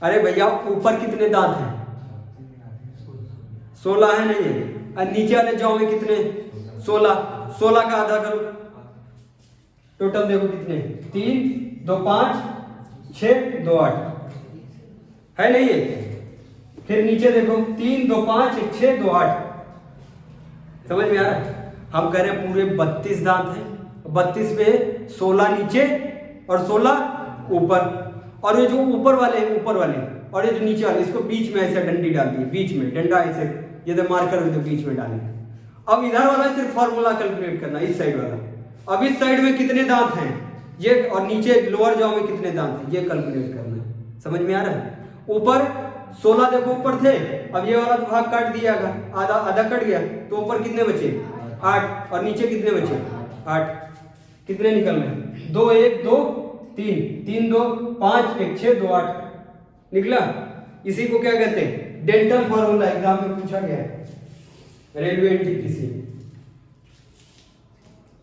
अरे भैया ऊपर कितने दांत हैं, 16 है, नहीं है? और नीचे वाले जॉ में कितने, 16 का आधा करो, टोटल देखो कितने, 3 2 5 6 2 8 है, नहीं है? फिर नीचे देखो 3 2 5 6 2 8, समझ में आ रहा है? हम कह रहे हैं पूरे 32 दांत हैं, 32 में 16 नीचे और 16 ऊपर, और ये जो ऊपर वाले और ये जो नीचे वाले, इसको बीच में ऐसे डंडी डाल दी, बीच में डंडा ऐसे, ये तो मार्कर तो बीच में डालेंगे। अब इधर वाला सिर्फ फार्मूला कैलकुलेट करना, इस साइड वाला। अब इस साइड में कितने दांत हैं ये, और नीचे लोअर जॉ में कितने दांत हैं ये कैलकुलेट करना है। समझ में आ रहा है? ऊपर 16 देखो ऊपर थे, अब ये वाला भाग काट दिया, आधा कट गया, तो ऊपर कितने बचे, 8, और नीचे कितने बचे, 8। कितने निकल रहे, 2 1 2 3 3 2 5 1 6 2 8 निकला। इसी को क्या कहते हैं, डेंटल फार्मूला। एग्जाम में पूछा गया है, रेलवे एनटीपीसी।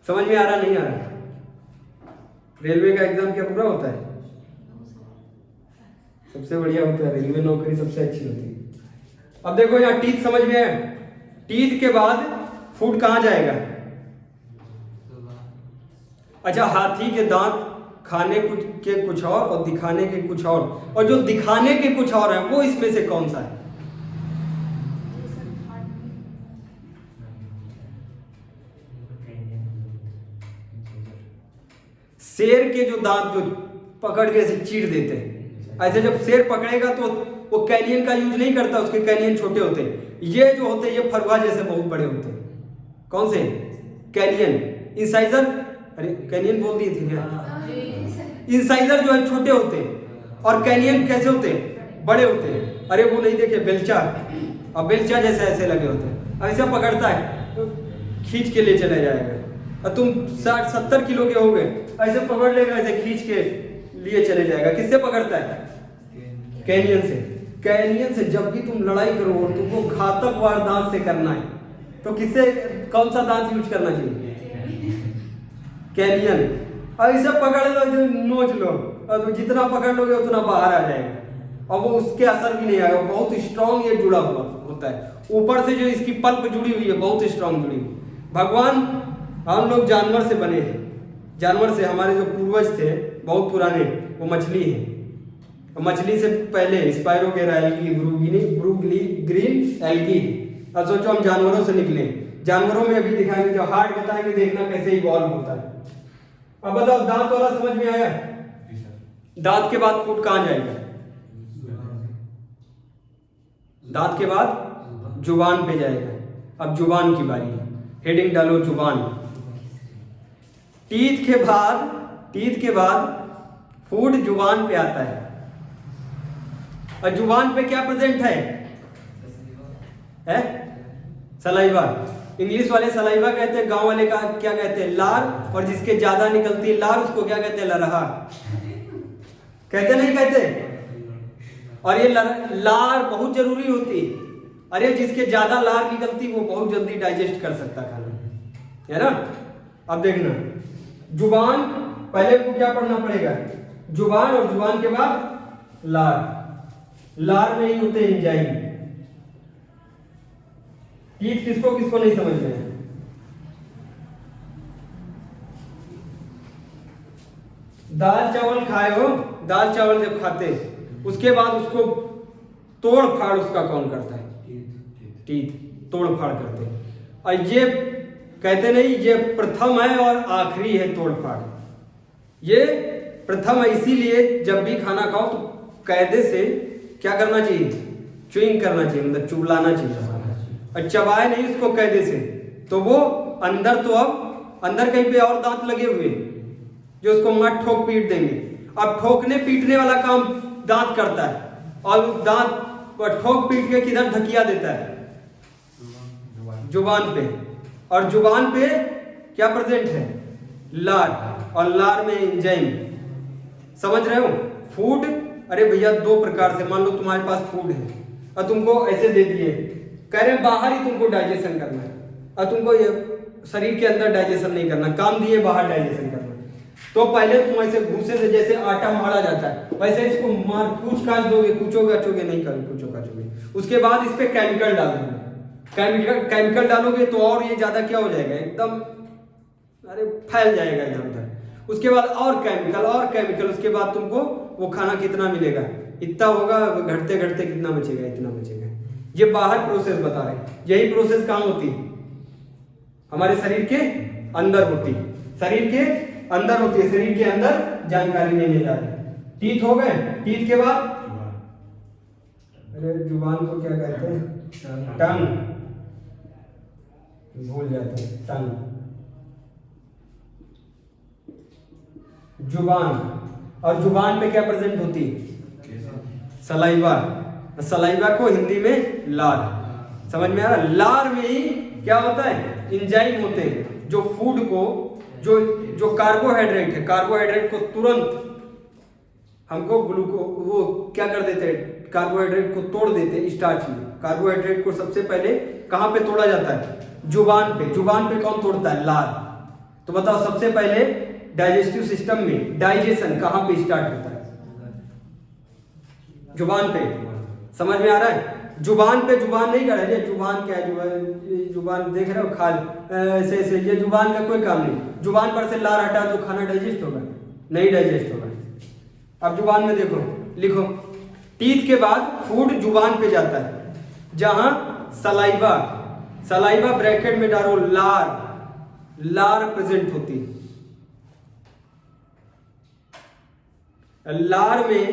समझ में आ रहा नहीं आ रहा? रेलवे का एग्जाम क्या पूरा होता है, सबसे बढ़िया होता है, रेलवे नौकरी सबसे अच्छी होती है। अब देखो यहाँ टीथ समझ में आया, टीथ के बाद फूड कहाँ जाएगा? अच्छा, हाथी के दांत खाने के कुछ और दिखाने के कुछ और जो दिखाने के कुछ और है वो इसमें से कौन सा है? शेर के जो दांत जो पकड़ के ऐसे चीर देते हैं, ऐसे जब शेर पकड़ेगा तो वो कैनियन का यूज नहीं करता, उसके कैनियन छोटे होते हैं। ये जो होते हैं ये फरुआ जैसे बहुत बड़े होते हैं। कौन से? कैनियन, इंसाइजर, अरे कैनियन बोल दिए थे क्या? इंसाइजर जो है छोटे होते हैं, और कैनियन कैसे होते हैं? बड़े होते हैं। अरे वो नहीं देखे बेलचा, अब बेलचा जैसे ऐसे लगे होते हैं, ऐसा पकड़ता है तो खींच के ले चला जाएगा। और तुम 60-70 किलो के हो गए, ऐसे पकड़ लेगा, ऐसे खींच के लिए चले जाएगा। किससे पकड़ता है? कैनियन से। कैनियन से जब भी तुम लड़ाई करो और तुमको घातक वार दांत से करना है तो किससे, कौन सा दांत यूज करना चाहिए? कैनियन। ऐसे पकड़ लो, नोच लो, और जितना पकड़ लोगे उतना बाहर आ जाएगा, और वो उसके असर भी नहीं आएगा। बहुत स्ट्रांग ये जुड़ा हुआ होता है, ऊपर से जो इसकी पल्प जुड़ी हुई है बहुत स्ट्रांग जुड़ी हुई। भगवान, हम लोग जानवर से बने हैं, जानवर से, हमारे जो पूर्वज थे बहुत पुराने, वो मछली है। मछली से पहले स्पायरोगेरा एल्गी, ग्रीन एल्गी। अब सोचो हम जानवरों से निकले, जानवरों में अभी दिखाएंगे, जो हार्ट बताएंगे, देखना कैसे इवॉल्व होता है। अब बताओ, दांत वाला समझ में आया? दांत के बाद फूड कहां जाएगा? दांत के बाद जुबान पे जाएगा। अब जुबान की बारी है, हेडिंग डालो जुबान। टीथ के बाद फूड जुबान पे आता है, और जुबान पे क्या प्रेजेंट है? सलाइवा। इंग्लिश वाले सलाइवा कहते हैं, गांव वाले का क्या कहते हैं? लार। और जिसके ज्यादा निकलती है लार उसको क्या कहते हैं? लरहा। कहते नहीं कहते? और ये लार बहुत जरूरी होती है, अरे जिसके ज्यादा लार निकलती वो बहुत जल्दी डाइजेस्ट कर सकता खाना, है ना। अब देखना, जुबान पहले को क्या पढ़ना पड़ेगा, जुबान, और जुबान के बाद लार। लार में ही होते एंजाइम। टीथ किसको किसको नहीं समझ में है? दाल चावल खाए हो, दाल चावल जब खाते उसके बाद उसको तोड़ फाड़ उसका कौन करता है? टीथ तोड़ फाड़ करते। और ये कहते नहीं ये प्रथम है और आखिरी है तोड़ फाड़। ये प्रथम है, इसीलिए जब भी खाना खाओ तो कायदे से क्या करना चाहिए? च्युइंग करना चाहिए, मतलब चुबलाना चाहिए और चबाए नहीं उसको कायदे से। तो वो अंदर, तो अब अंदर कहीं पे और दांत लगे हुए जो उसको मत ठोक पीट देंगे। अब ठोकने पीटने वाला काम दांत करता है, और उस दांत पर ठोक पीट के किधर धकिया देता है? जुबान पे। और जुबान पे क्या प्रेजेंट है? लार, और लार में एंजाइम। समझ रहे हो? फूड, अरे भैया दो प्रकार से, मान लो तुम्हारे पास फूड है और तुमको ऐसे दे दिए, कह रहे बाहर ही तुमको डाइजेशन करना है, और तुमको ये शरीर के अंदर डाइजेशन नहीं करना, काम दिए बाहर डाइजेशन करना। तो पहले तुम ऐसे घूसे से जैसे आटा मारा जाता है वैसे इसको मार कूच काच दोगे, कूचोगे अच्छोगे नहीं कर कूचो काचोगे। उसके बाद इस पे केमिकल डाल दोगे, केमिकल डालोगे तो और ये ज्यादा क्या हो जाएगा, एकदम अरे फैल जाएगा इधर उधर। उसके बाद और केमिकल, उसके बाद तुमको वो खाना कितना मिलेगा? इतना होगा, घटते घटते कितना बचेगा? इतना बचेगा। ये बाहर प्रोसेस बता रहे हैं। यही प्रोसेस कहाँ होती है? हमारे शरीर के अंदर होती है, शरीर के अंदर होती है, शरीर के अंदर जानकारी नहीं ले जा रही। टीथ हो गए, टीथ के बाद अरे जुबान को क्या कहते हैं? टंग, भूल जाते हैं, टंग, जुबान। और जुबान पे क्या प्रेजेंट होती है? सलाइवा। सलाइवा को हिंदी में लार। समझ में आ रहा? लार में ही क्या होता है? एंजाइम होते हैं जो फूड को, जो कार्बोहाइड्रेट है, कार्बोहाइड्रेट को तुरंत हमको वो क्या कर देते हैं? कार्बोहाइड्रेट को तोड़ देते हैं स्टार्च में। कार्बोहाइड्रेट को सबसे पहले कहां पे तोड़ा जाता है? जुबान पे। जुबान पे कौन तोड़ता है? लार। तो बताओ सबसे पहले डाइजेस्टिव सिस्टम में डाइजेशन कहां पे स्टार्ट होता है? जुबान पे। समझ में आ रहा है? जुबान पे, जुबान नहीं कर रहे, जुबान क्या है? जुबान देख रहे हो, खाल ऐसे ऐसे, ये जुबान का कोई काम नहीं। जुबान पर से लार हटा दो, खाना डाइजेस्ट होगा? नहीं डाइजेस्ट होगा। अब जुबान में देखो, लिखो, टीथ के बाद फूड जुबान पे जाता है, जहां सलाइवा, सलाइवा ब्रैकेट में डालो, लार, लार प्रेजेंट होती है। लार में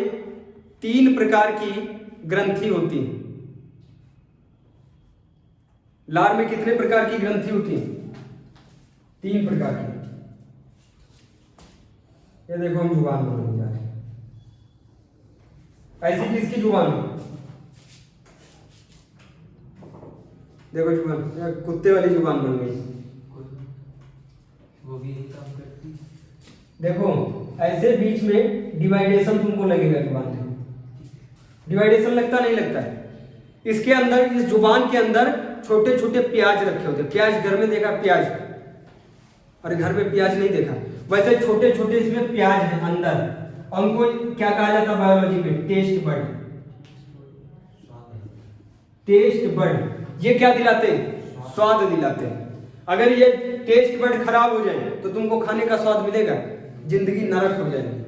3 प्रकार की ग्रंथि होती है। लार में कितने प्रकार की ग्रंथि होती है? 3 प्रकार की। ये देखो हम जुबान बनाने जा रहे हैं। ऐसी किसकी जुबान है? देखो जुबान, कुत्ते वाली जुबान बन गई। वो भी काम करती। देखो ऐसे बीच में डिवाइडेशन तुमको लगेगा जुबान में। डिवाइडेशन लगता नहीं लगता है? इसके अंदर, इस जुबान के अंदर छोटे छोटे प्याज रखे होते। प्याज घर में देखा? प्याज, और घर में प्याज नहीं देखा? वैसे छोटे छोटे इसमें प्याज है अंदर। उनको क्या कहा जाता है बायोलॉजी में? Taste bud. टेस्ट बड ये क्या दिलाते हैं? स्वाद दिलाते हैं। अगर ये टेस्ट बड खराब हो जाए तो तुमको खाने का स्वाद मिलेगा? जिंदगी नरक हो जाएगी।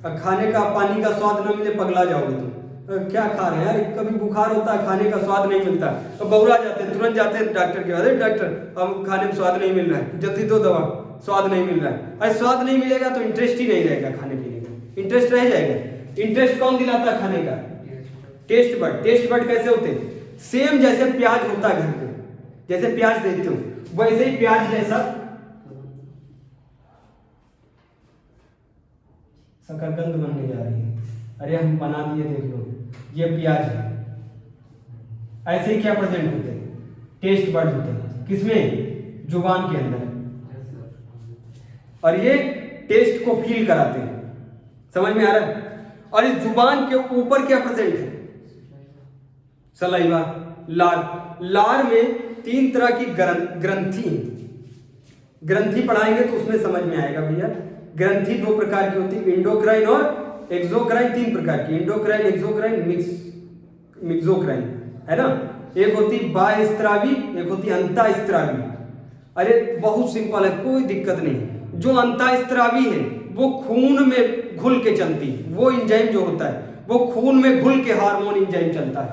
अब खाने का, पानी का स्वाद न मिले पगला जाओगे तुम। क्या खा रहे हैं यार? कभी बुखार होता है, खाने का स्वाद नहीं मिलता तो बौरा जाते हैं, तुरंत जाते हैं डॉक्टर के पास, डॉक्टर अब खाने में स्वाद नहीं मिल रहा है, जल्दी दो दवा, स्वाद नहीं मिल रहा है। अरे स्वाद नहीं मिलेगा तो इंटरेस्ट ही नहीं रहेगा खाने पीने का। इंटरेस्ट रह जाएगा। इंटरेस्ट कौन दिलाता है खाने का? Taste bud. टेस्ट बड कैसे होते हैं? सेम जैसे प्याज होता है घर पे, जैसे प्याज देते हो वैसे ही प्याज जैसा शकरकंद बनने जा रही है। अरे हम बना दिए, देख लो, ये प्याज है। ऐसे ही क्या प्रेजेंट होते हैं? टेस्ट बड होते हैं। किसमें? जुबान के अंदर। और ये टेस्ट को फील कराते हैं। समझ में आ रहा है? और इस जुबान के ऊपर क्या प्रेजेंट है? सलाइवा। लार में 3 तरह की ग्रंथि है। ग्रंथि पढ़ाएंगे तो उसमें समझ में आएगा भैया। ग्रंथि 2 प्रकार की होती है, इंडोक्राइन और एक्सोक्राइन। 3 प्रकार की, इंडोक्राइन, एक्सोक्राइन, मिक्सोक्राइन, है ना। एक होती बाह्यस्रावी, एक होती अंतःस्रावी। अरे बहुत सिंपल है, कोई दिक्कत नहीं। जो अंतःस्रावी है वो खून में घुल के चलती, वो इंजाइम जो होता है वो खून में घुल के हार्मोन इंजाइम चलता है,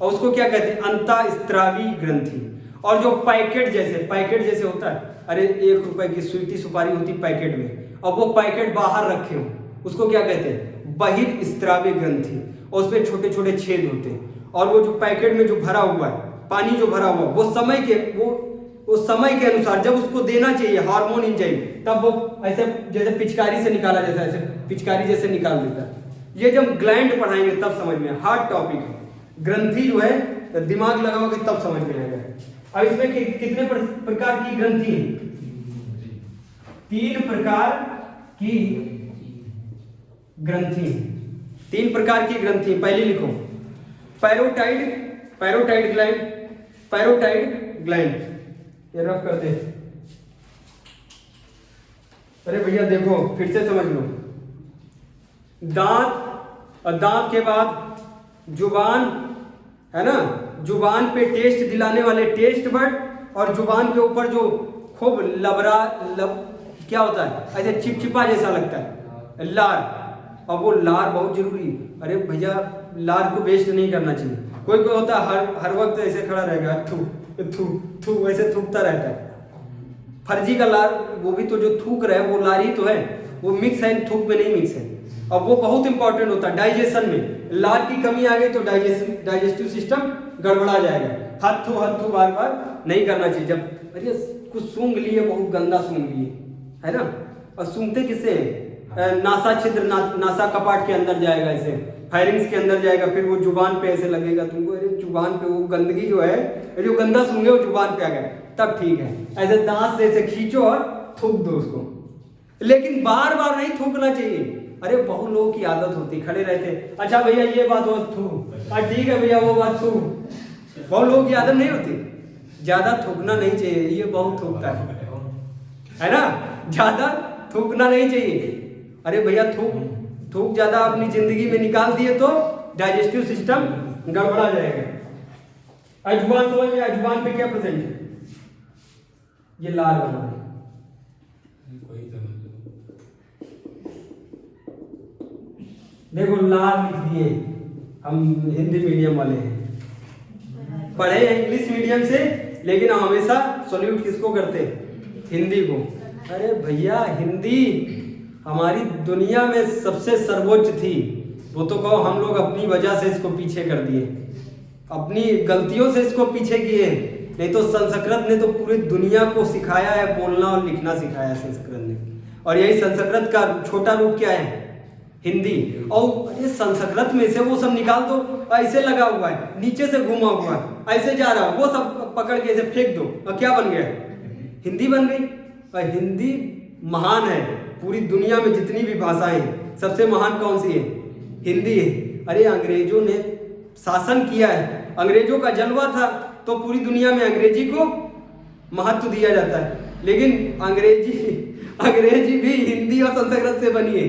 और उसको क्या कहते हैं, अंतःस्रावी ग्रंथि। और जो पैकेट जैसे होता है, अरे 1 रुपए की स्वीटी सुपारी होती पैकेट में, और वो पैकेट बाहर रखे हो, उसको क्या कहते हैं, बहिर्स्रावी ग्रंथि। और उसमें छोटे छोटे छेद होते हैं, और वो जो पैकेट में जो भरा हुआ है, पानी जो भरा हुआ, वो समय के अनुसार जब उसको देना चाहिए हार्मोन इंजाइम, तब वो ऐसे जैसे पिचकारी से निकाला जाता है, ऐसे पिचकारी जैसे निकाल देता है। ये जब ग्लैंड पढ़ाएंगे तब समझ में, हार्ड टॉपिक है। ग्रंथि जो है दिमाग लगाओगे तब समझ में आएगा। अब इसमें कितने प्रकार की ग्रंथि है? 3 प्रकार की ग्रंथि। 3 प्रकार की ग्रंथि। पहली लिखो, पैरोटाइड ग्लैंड। ये रफ कर दे। अरे भैया देखो, फिर से समझ लो। दांत, और दांत के बाद जुबान, है ना, जुबान पे टेस्ट दिलाने वाले टेस्ट बर्ड, और जुबान के ऊपर जो खूब क्या होता है, ऐसे चिपचिपा जैसा लगता है, लार। और वो लार बहुत जरूरी। अरे भैया लार को वेस्ट नहीं करना चाहिए। कोई होता है हर वक्त ऐसे खड़ा रहेगा, थू ऐसे थूकता रहता है, फर्जी का लार। वो भी तो जो थूक रहा है वो लार ही तो है, वो मिक्स है, थूक में नहीं मिक्स है। अब वो बहुत इंपॉर्टेंट होता है डाइजेशन में। लार की कमी आ गई तो डाइजेस्टिव सिस्टम गड़बड़ा जाएगा। हाथ थू बार बार नहीं करना चाहिए। जब अरे कुछ सूंघ लिए, बहुत गंदा सूंघ लिए, है ना, और सूंघते किससे हैं, नासा छिद्र, नासा कपाट के अंदर जाएगा, ऐसे फायरिंग्स के अंदर जाएगा, फिर वो जुबान पे ऐसे लगेगा तुमको। अरे जुबान पे वो गंदगी जो है, जो गंदा सूंघे वो जुबान पे आ गया, तब ठीक है। ऐसे दांत से ऐसे खींचो और थूक दो उसको, लेकिन बार बार नहीं थूकना चाहिए। अरे बहुत लोगों की आदत होती, खड़े रहते, अच्छा भैया ये बात हो थू, ठीक है भैया वो बात थू। बहुत लोगों की आदत नहीं होती। ज्यादा थूकना नहीं चाहिए, ये बहुत थूकता है ना, ज्यादा थूकना नहीं चाहिए। अरे भैया थूक ज्यादा अपनी जिंदगी में निकाल दिए तो डाइजेस्टिव सिस्टम गड़बड़ा जाएगा। जुबान समझ में, जुबान पे क्या प्रेजेंट है, ये लार बना है। देखो लार लिख दिए, हम हिंदी मीडियम वाले हैं, पढ़े इंग्लिश मीडियम से, लेकिन हम हमेशा सॉल्यूट किसको करते, हिंदी को। अरे भैया हिंदी हमारी दुनिया में सबसे सर्वोच्च थी, वो तो कहो हम लोग अपनी वजह से इसको पीछे कर दिए, अपनी गलतियों से इसको पीछे किए। नहीं तो संस्कृत ने तो पूरी दुनिया को सिखाया है, बोलना और लिखना सिखाया है संस्कृत ने। और यही संस्कृत का छोटा रूप क्या है, हिंदी। और ये संस्कृत में से वो सब निकाल दो, ऐसे लगा हुआ है, नीचे से घुमा हुआ है, ऐसे जा रहा है, वो सब पकड़ के ऐसे फेंक दो, और क्या बन गया, हिंदी बन गई। और हिंदी महान है, पूरी दुनिया में जितनी भी भाषाएं हैं सबसे महान कौन सी है, हिंदी है। अरे अंग्रेजों ने शासन किया है, अंग्रेजों का जलवा था, तो पूरी दुनिया में अंग्रेजी को महत्व दिया जाता है, लेकिन अंग्रेजी भी हिंदी और संस्कृत से बनी है।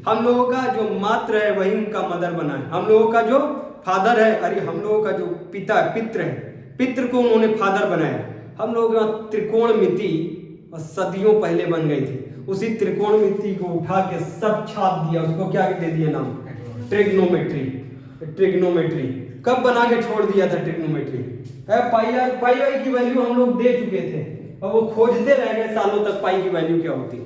हम लोगों का जो मात्र है वही उनका मदर बना है, हम लोगों का जो फादर है, अरे हम लोगों का जो पिता पित्र है, पित्र को उन्होंने फादर बनाया। हम लोगों का त्रिकोणमिति सदियों पहले बन गई थी, उसी त्रिकोणमिति को उठा के सब छाप दिया, उसको क्या दे दिया नाम, ट्रिग्नोमेट्री। कब बना के छोड़ दिया था ट्रिग्नोमेट्री, पाई की वैल्यू हम लोग दे चुके थे, और वो खोजते रह गए सालों तक पाई की वैल्यू क्या होती।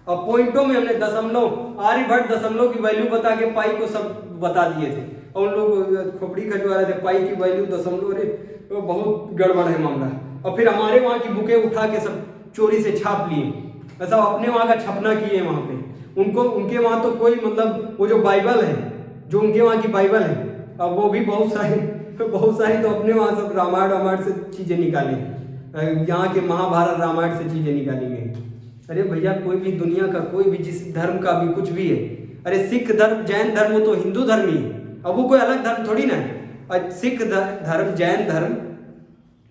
और पॉइंटों में हमने दशमलव, आर्यभट्ट दशमलव की वैल्यू बता के पाई को सब बता दिए थे, और उन लोग खोपड़ी खजवा रहे थे, पाई की वैल्यू दशमलव, अरे तो बहुत गड़बड़ है मामला। और फिर हमारे वहाँ की बुकें उठा के सब चोरी से छाप लिए, ऐसा अपने वहाँ का छपना किए वहाँ पे। उनके वहाँ तो कोई मतलब वो जो बाइबल है, जो उनके वहाँ की बाइबल है, अब वो भी बहुत सारी तो अपने वहाँ सब रामायण से चीजें निकाली, यहाँ के महाभारत रामायण से चीजें निकाली गई। अरे भैया कोई भी दुनिया का कोई भी जिस धर्म का भी कुछ भी है, अरे सिख धर्म जैन धर्म वो तो हिंदू धर्म ही है, अब वो कोई अलग धर्म थोड़ी ना है। सिख धर्म, जैन धर्म,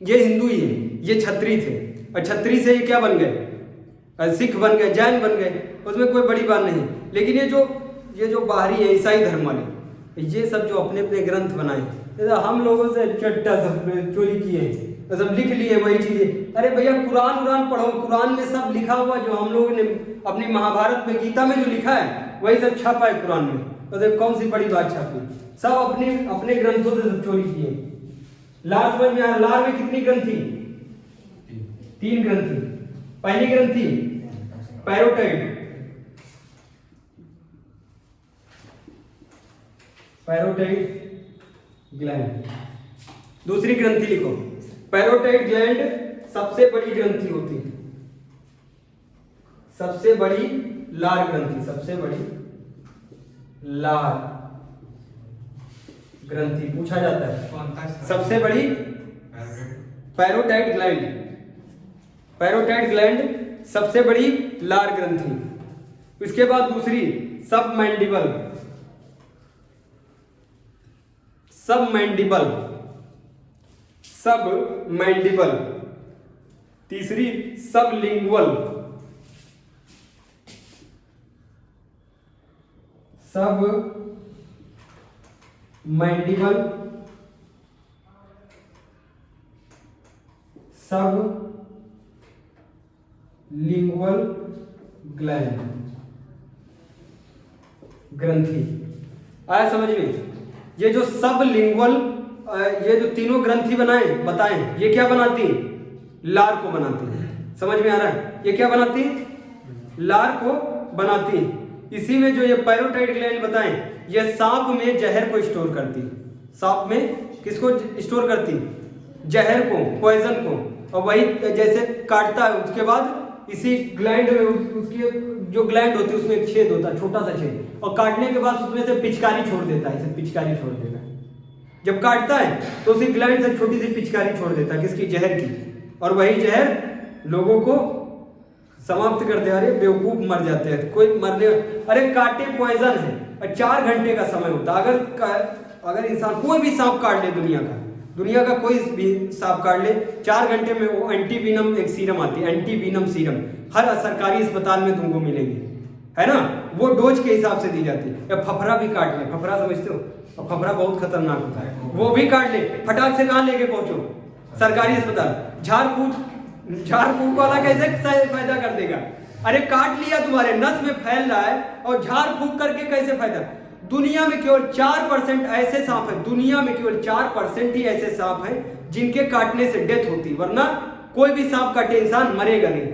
ये हिंदू ही है, ये छत्री थे, और छत्री से ये क्या बन गए, सिख बन गए, जैन बन गए, उसमें कोई बड़ी बात नहीं। लेकिन ये जो बाहरी है ईसाई धर्म वाले, ये सब जो अपने अपने ग्रंथ बनाए, जैसा हम लोगों से चट्टा सब चोरी किए, सब लिख लिए वही चीजें। अरे भैया कुरान पढ़ो, कुरान में सब लिखा हुआ जो हम लोगों ने अपनी महाभारत में, गीता में जो लिखा है वही सब छापा है कुरान में। तो कौन सी बड़ी बात छापी, सब अपने ग्रंथों से सब चोरी किए। लार समझ में आया? लार में कितनी ग्रंथ थी? 3 ग्रंथ थी। पहली ग्रंथ थी पैरोटाइड, ग्लैंड। दूसरी ग्रंथि लिखो, पैरोटाइड ग्लैंड सबसे बड़ी ग्रंथि होती है, सबसे बड़ी लार ग्रंथि, सबसे बड़ी लार ग्रंथि पूछा जाता है। सबसे बड़ी पैरोटाइड ग्लैंड, पैरोटाइड ग्लैंड सबसे बड़ी लार ग्रंथि। उसके बाद दूसरी सबमैंडिबल, सबमैंडिबल, सबमैंडिबल। तीसरी सबलिंगुअल, सबमैंडिबल, सबलिंगुअल ग्लैंड ग्रंथि। आया समझ में? ये जो सबलिंगुअल, ये जो तीनों ग्रंथि बताएं, ये क्या बनाती हैं? लार को बनाती हैं। समझ में आ रहा है? ये क्या बनाती हैं? लार को बनाती हैं। इसी में जो ये पैरोटाइड ग्लैंड बताएं, ये सांप में जहर को स्टोर करती है। सांप में किसको स्टोर करती? जहर को, पॉइजन को। और वही जैसे काटता है उसके बाद इसी ग्लैंड में, उसकी जो ग्लैंड होती है उसमें एक छेद होता है, छोटा सा छेद, और काटने के बाद उसमें से पिचकारी छोड़ देता है, इसे पिचकारी छोड़ देता है। जब काटता है तो उसी ग्लैंड से छोटी सी पिचकारी छोड़ देता है, किसकी? जहर की। और वही जहर लोगों को समाप्त कर दे। अरे बेवकूफ मर जाते हैं, कोई मरने, अरे काटे पॉइजन है और 4 घंटे का समय होता है। अगर इंसान कोई भी सांप काट ले, दुनिया का कोई भी सांप काट ले, 4 घंटे में वो एंटीवीनम एक सीरम आती है, एंटीवीनम सीरम हर सरकारी अस्पताल में तुमको मिलेगी, है ना? वो डोज के हिसाब से दी जाती है। या फफरा भी काट ले, फफरा समझते हो? और फफरा बहुत खतरनाक होता है, वो भी काट ले, फटाक से कहाँ लेके पहुंचो? सरकारी अस्पताल। झाड़ फूक वाला कैसे फायदा कर देगा? अरे काट लिया, तुम्हारे नस में फैल रहा है, और झाड़ फूक करके कैसे फायदा? दुनिया में केवल 4% ऐसे सांप है, दुनिया में केवल 4% ही ऐसे सांप हैं जिनके काटने से डेथ होती, वरना कोई भी सांप काटे इंसान मरेगा नहीं,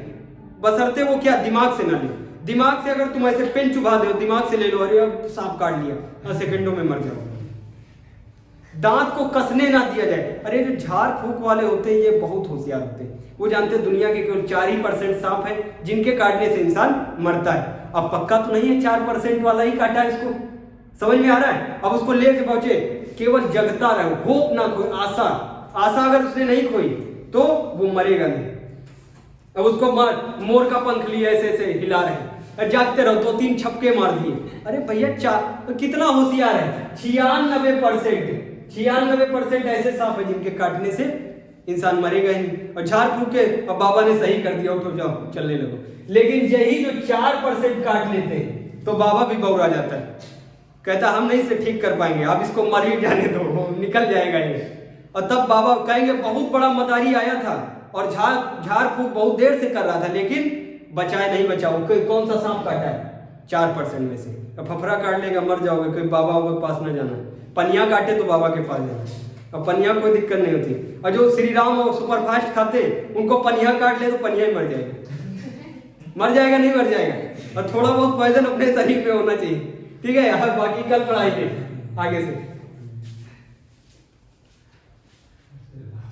बशर्ते वो क्या? दिमाग से ना ले। दिमाग से अगर तुम ऐसे पेन चुभा दो, दिमाग से ले लो, अरे अब सांप काट लिया, 10 सेकंडों में मर जाओ। दांत को कसने ना दिया जाए। अरे जो झाड़ फूक वाले होते हैं ये बहुत होशियार होते हैं, वो जानते हैं दुनिया के केवल 4% सांप है जिनके काटने से इंसान मरता है। अब पक्का तो नहीं है 4% वाला ही काटा है इसको, समझ में आ रहा है? अब उसको लेके पहुंचे, केवल जगता रहे, होप ना खोए, आशा अगर उसने नहीं खोई तो वो मरेगा नहीं। अब उसको मोर का पंख लिया, ऐसे हिला रहे, जागते रहो, 2-3 छपके मार दिए। अरे भैया कितना होशियार है, 96% ऐसे सांप है जिनके काटने से इंसान मरेगा ही नहीं। और झाड़ फूक के अब बाबा ने सही कर दिया, उठो जाओ चलने लगो। लेकिन यही जो 4% काट लेते हैं तो बाबा भी बौरा जाता है, कहता हम नहीं से ठीक कर पाएंगे, आप इसको मर ही जाने दो, निकल जाएगा ये। और तब बाबा कहेंगे बहुत बड़ा मदारी आया था और झाड़ फूक बहुत देर से कर रहा था, लेकिन बचाए नहीं बचाओ। कौन सा सांप काटा है? 4% में से। फफरा काट लेगा मर जाओगे, कोई बाबा के पास न जाना। पनिया काटे तो बाबा के पास जाना, और पनिया कोई दिक्कत नहीं होती। और जो श्री राम और सुपरफास्ट खाते, उनको पनिया काट ले तो पनिया ही मर जाएगा। मर जाएगा नहीं मर जाएगा। और थोड़ा बहुत पॉइजन अपने शरीर में होना चाहिए, ठीक है? बाकी कल पढ़ाई आगे से।